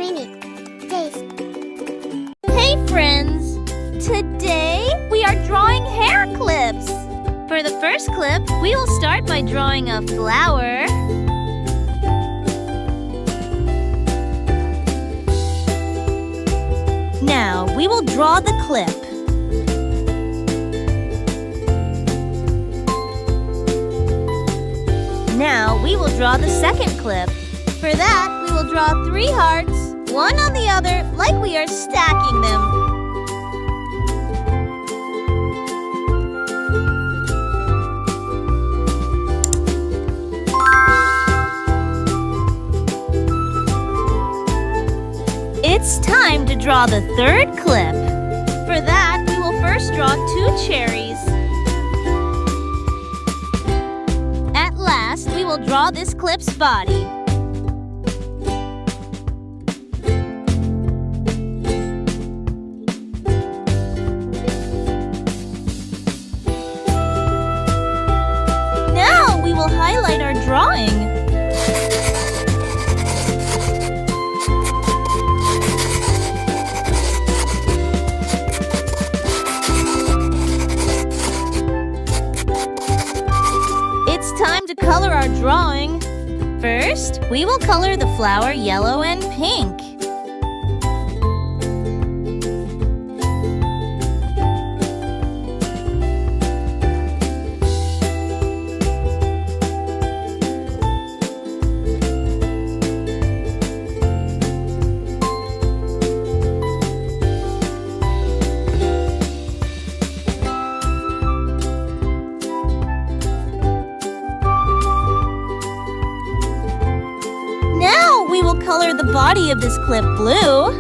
Dreamy. Days. Hey friends! Today we are drawing hair clips. For the first clip, we will start by drawing a flower. Now we will draw the clip. Now we will draw the second clip. For that, we will draw 3 hearts, one on the other, like we are stacking them. It's time to draw the third clip. For that, we will first draw 2 cherries. At last, we will draw this clip's body. Now we will highlight our drawing. Time to color our drawing. First, we will color the flower yellow and pink. We will color the body of this clip blue.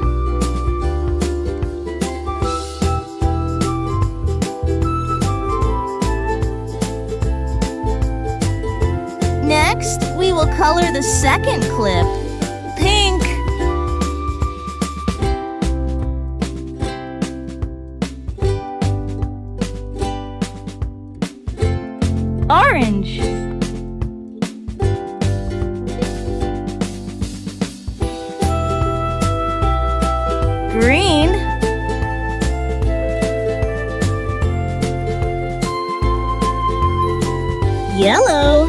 Next, we will color the second clip pink. Orange. Green. Yellow.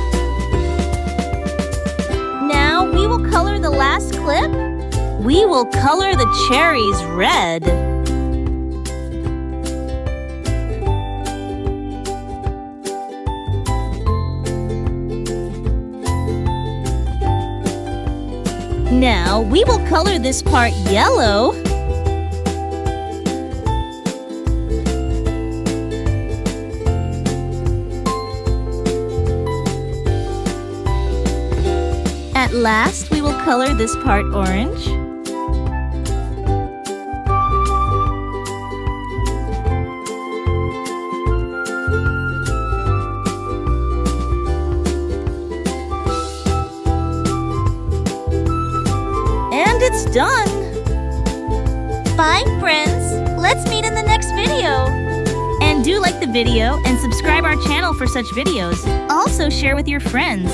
Now we will color the last clip. We will color the cherries red. Now we will color this part yellow. At last, we will color this part orange. And it's done! Bye, friends! Let's meet in the next video! And do like the video and subscribe our channel for such videos. Also share with your friends.